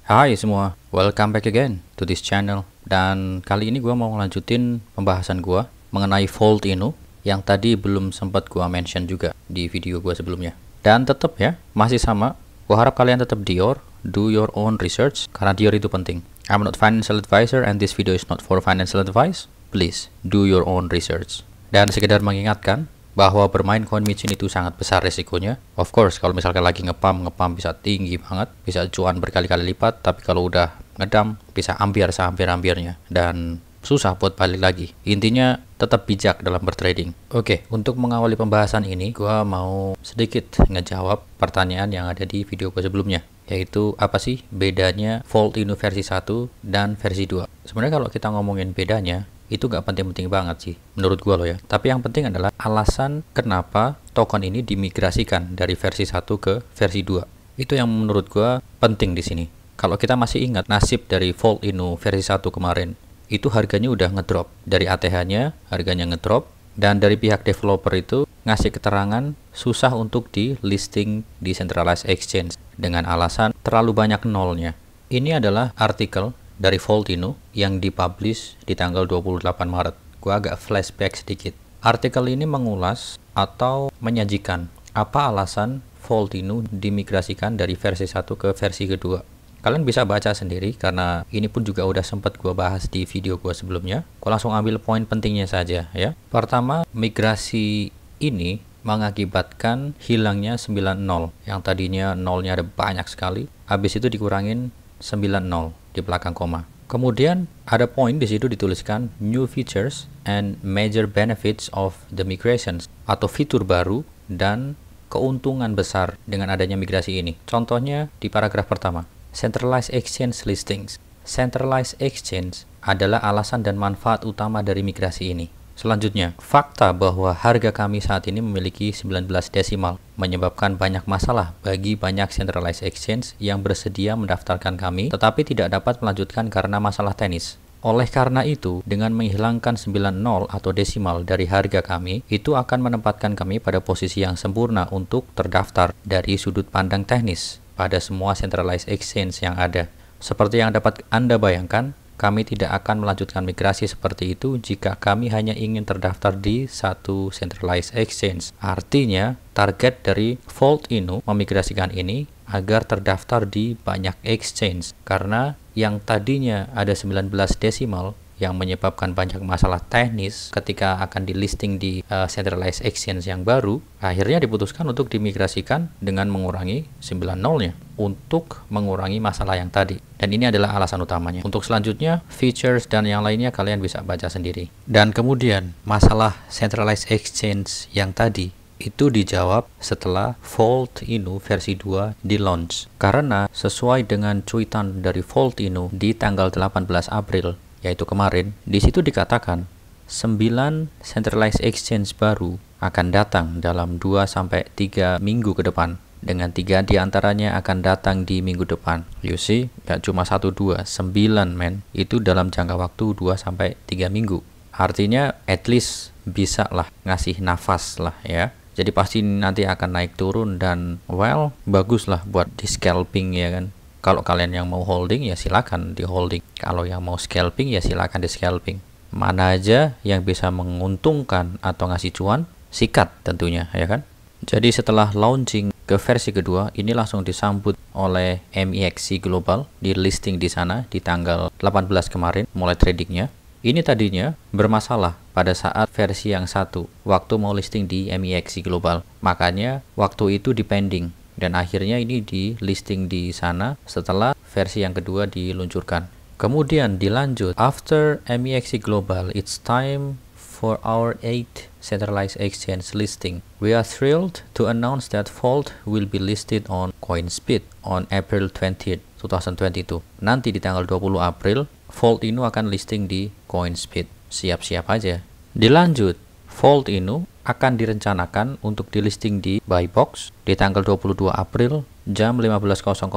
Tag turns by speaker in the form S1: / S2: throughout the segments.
S1: Hai semua, welcome back again to this channel. Dan kali ini gue mau ngelanjutin pembahasan gue mengenai Vault Inu yang tadi belum sempat gue mention juga di video gue sebelumnya. Dan tetap ya, masih sama. Gue harap kalian tetap Dior, do your own research karena Dior itu penting. I'm not financial advisor and this video is not for financial advice. Please do your own research. Dan sekedar mengingatkan bahwa bermain koin micin itu sangat besar resikonya. Of course, kalau misalkan lagi ngepam bisa tinggi banget, bisa cuan berkali-kali lipat, tapi kalau udah ngedam bisa ambiar sehampir-hampirnya dan susah buat balik lagi. Intinya tetap bijak dalam bertrading. Oke, untuk mengawali pembahasan ini, gua mau sedikit ngejawab pertanyaan yang ada di video gua sebelumnya, yaitu apa sih bedanya Vault Inu versi 1 dan versi 2. Sebenarnya kalau kita ngomongin bedanya, itu gak penting-penting banget sih menurut gua loh ya. Tapi yang penting adalah alasan kenapa token ini dimigrasikan dari versi 1 ke versi 2. Itu yang menurut gua penting di sini. Kalau kita masih ingat nasib dari Vault Inu versi 1 kemarin, itu harganya udah ngedrop. Dari ATH-nya harganya ngedrop, dan dari pihak developer itu ngasih keterangan susah untuk di listing di centralized exchange dengan alasan terlalu banyak nolnya. Ini adalah artikel dari Vault Inu yang dipublish di tanggal 28 Maret. Gua agak flashback sedikit. Artikel ini mengulas atau menyajikan apa alasan Vault Inu dimigrasikan dari versi 1 ke versi kedua. Kalian bisa baca sendiri karena ini pun juga udah sempat gua bahas di video gua sebelumnya. Gua langsung ambil poin pentingnya saja ya. Pertama, migrasi ini mengakibatkan hilangnya 9 nol. Yang tadinya nolnya ada banyak sekali, habis itu dikurangin 9 nol di belakang koma. Kemudian ada poin di situ dituliskan new features and major benefits of the migrations, atau fitur baru dan keuntungan besar dengan adanya migrasi ini. Contohnya di paragraf pertama, centralized exchange listings. Centralized exchange adalah alasan dan manfaat utama dari migrasi ini. Selanjutnya, fakta bahwa harga kami saat ini memiliki 19 desimal menyebabkan banyak masalah bagi banyak centralized exchange yang bersedia mendaftarkan kami tetapi tidak dapat melanjutkan karena masalah teknis. Oleh karena itu, dengan menghilangkan 90 atau desimal dari harga kami, itu akan menempatkan kami pada posisi yang sempurna untuk terdaftar dari sudut pandang teknis pada semua centralized exchange yang ada. Seperti yang dapat Anda bayangkan, kami tidak akan melanjutkan migrasi seperti itu jika kami hanya ingin terdaftar di satu centralized exchange. Artinya, target dari Vault Inu memigrasikan ini agar terdaftar di banyak exchange. Karena yang tadinya ada 19 desimal yang menyebabkan banyak masalah teknis ketika akan di listing di centralized exchange yang baru, akhirnya diputuskan untuk dimigrasikan dengan mengurangi 9 nolnya untuk mengurangi masalah yang tadi. Dan ini adalah alasan utamanya. Untuk selanjutnya, features dan yang lainnya kalian bisa baca sendiri. Dan kemudian, masalah centralized exchange yang tadi itu dijawab setelah Vault Inu versi 2 di launch. Karena sesuai dengan cuitan dari Vault Inu di tanggal 18 April, yaitu kemarin, di situ dikatakan 9 centralized exchange baru akan datang dalam 2-3 minggu ke depan, dengan 3 diantaranya akan datang di minggu depan. You see, gak cuma 1-2, 9 men, itu dalam jangka waktu 2-3 minggu. Artinya at least bisa lah ngasih nafas lah ya. Jadi pasti nanti akan naik turun dan well, bagus lah buat di scalping ya kan. Kalau kalian yang mau holding ya silakan di holding. Kalau yang mau scalping ya silakan di scalping. Mana aja yang bisa menguntungkan atau ngasih cuan, sikat tentunya ya kan. Jadi setelah launching ke versi kedua, ini langsung disambut oleh MEXC Global di listing di sana di tanggal 18 kemarin mulai tradingnya. Ini tadinya bermasalah pada saat versi yang satu waktu mau listing di MEXC Global. Makanya waktu itu dipending. Dan akhirnya ini di listing di sana setelah versi yang kedua diluncurkan. Kemudian dilanjut, after MEXC Global, it's time for our 8th centralized exchange listing. We are thrilled to announce that Vault will be listed on CoinSpeed on April 20th, 2022. Nanti di tanggal 20 April, Vault Inu akan listing di CoinSpeed. Siap-siap aja. Dilanjut, Vault Inu akan direncanakan untuk di listing di Buybox di tanggal 22 April jam 15.00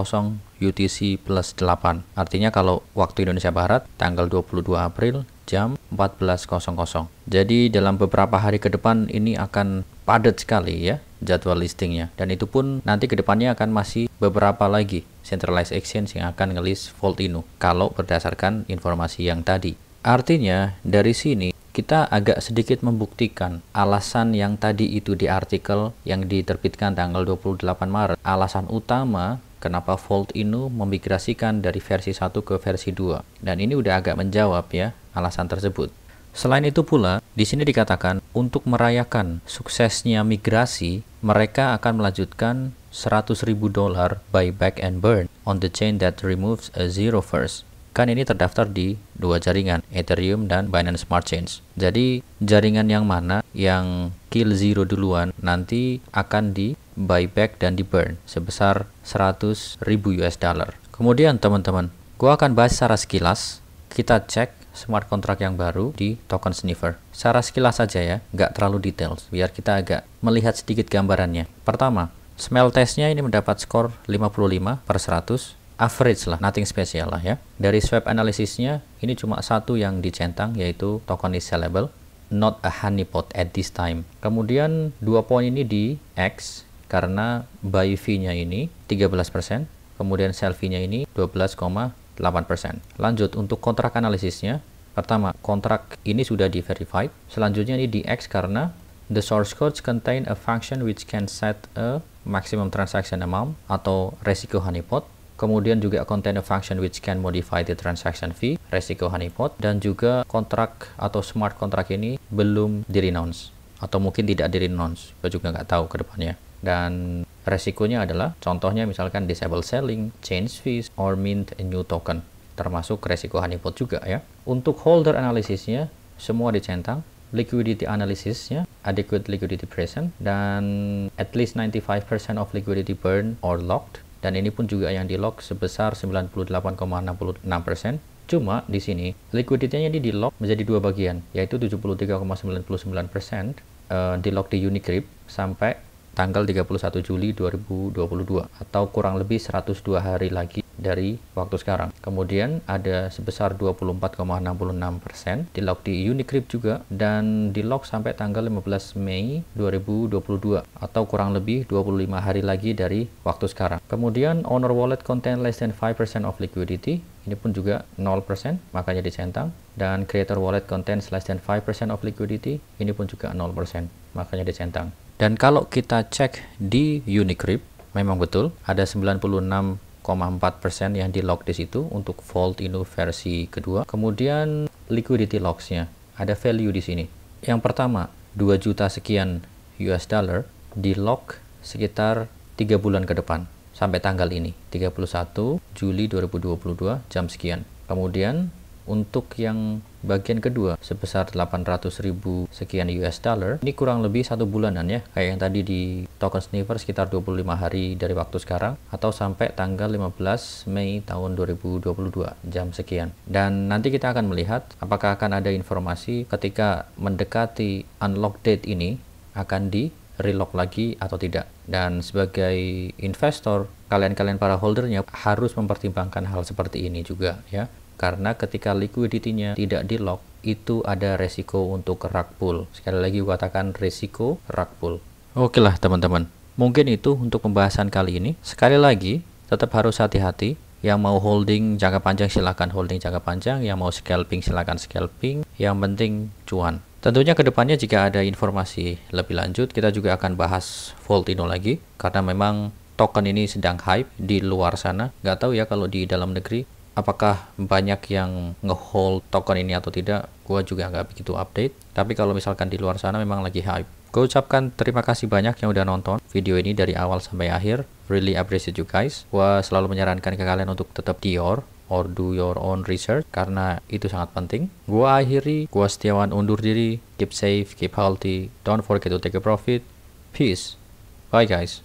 S1: UTC plus 8. Artinya kalau waktu Indonesia Barat tanggal 22 April jam 14.00. Jadi dalam beberapa hari ke depan ini akan padat sekali ya jadwal listingnya, dan itu pun nanti kedepannya akan masih beberapa lagi centralized exchange yang akan ngelist Volt Inu kalau berdasarkan informasi yang tadi. Artinya dari sini kita agak sedikit membuktikan alasan yang tadi itu di artikel yang diterbitkan tanggal 28 Maret. Alasan utama kenapa Volt Inu memigrasikan dari versi 1 ke versi 2. Dan ini udah agak menjawab ya alasan tersebut. Selain itu pula, di sini dikatakan untuk merayakan suksesnya migrasi, mereka akan melanjutkan $100.000 buyback and burn on the chain that removes a zero first. Kan ini terdaftar di dua jaringan, Ethereum dan Binance Smart Chain. Jadi jaringan yang mana yang kill zero duluan nanti akan di buyback dan di burn sebesar $100.000. Kemudian teman-teman, gua akan bahas secara sekilas. Kita cek smart contract yang baru di token sniffer. Secara sekilas saja ya, nggak terlalu detail, biar kita agak melihat sedikit gambarannya. Pertama, smell testnya ini mendapat skor 55/100. Average lah, nothing special lah ya. Dari swap analisisnya, ini cuma satu yang dicentang, yaitu token is sellable, not a honeypot at this time. Kemudian 2 poin ini di X, karena buy fee-nya ini 13%, kemudian sell fee-nya ini 12,8%. Lanjut, untuk kontrak analisisnya, pertama, kontrak ini sudah di-verified. Selanjutnya ini di X karena the source codes contain a function which can set a maximum transaction amount atau resiko honeypot. Kemudian juga contain a function which can modify the transaction fee, resiko honeypot, dan juga kontrak atau smart contract ini belum di-renounce atau mungkin tidak di-renounce, gue juga nggak tahu ke depannya. Dan resikonya adalah contohnya misalkan disable selling, change fees, or mint a new token, termasuk resiko honeypot juga ya. Untuk holder analisisnya semua dicentang, liquidity analysisnya adequate liquidity present, dan at least 95% of liquidity burn or locked. Dan ini pun juga yang di-lock sebesar 98,66%. Cuma di sini liquidity-nya ini di-lock menjadi dua bagian, yaitu 73,99% di-lock di Unicrypt sampai tanggal 31 Juli 2022 atau kurang lebih 102 hari lagi dari waktu sekarang. Kemudian ada sebesar 24,66% di-lock di Unicrypt juga, dan di-lock sampai tanggal 15 Mei 2022 atau kurang lebih 25 hari lagi dari waktu sekarang. Kemudian owner wallet contain less than 5% of liquidity, ini pun juga 0%, makanya dicentang. Dan creator wallet contains less than 5% of liquidity, ini pun juga 0%, makanya dicentang. Dan kalau kita cek di Unicrypt, memang betul ada 96,4% yang di lock di situ untuk Volt Inu versi kedua. Kemudian liquidity locks-nya ada value di sini. Yang pertama 2 juta sekian US dollar di lock sekitar 3 bulan ke depan sampai tanggal ini 31 Juli 2022 jam sekian. Kemudian untuk yang bagian kedua sebesar 800.000 sekian US dollar, ini kurang lebih 1 bulanan ya, kayak yang tadi di token sniffer sekitar 25 hari dari waktu sekarang atau sampai tanggal 15 Mei tahun 2022 jam sekian. Dan nanti kita akan melihat apakah akan ada informasi ketika mendekati unlock date ini akan di relock lagi atau tidak. Dan sebagai investor, kalian para holdernya harus mempertimbangkan hal seperti ini juga ya. Karena ketika liquidity-nya tidak di-lock, itu ada resiko untuk rug pull. Sekali lagi gua katakan resiko rug pull. Oke lah teman-teman, mungkin itu untuk pembahasan kali ini. Sekali lagi, tetap harus hati-hati. Yang mau holding jangka panjang silakan holding jangka panjang, yang mau scalping silakan scalping. Yang penting cuan. Tentunya kedepannya jika ada informasi lebih lanjut, kita juga akan bahas Volt Inu lagi. Karena memang token ini sedang hype di luar sana. Nggak tahu ya kalau di dalam negeri apakah banyak yang ngehold token ini atau tidak, gua juga nggak begitu update. Tapi kalau misalkan di luar sana memang lagi hype. Gue ucapkan terima kasih banyak yang udah nonton video ini dari awal sampai akhir. Really appreciate you guys. Gua selalu menyarankan ke kalian untuk tetap dior or do your own research karena itu sangat penting. Gua akhiri, gua Setiawan undur diri. Keep safe, keep healthy. Don't forget to take a profit. Peace. Bye guys.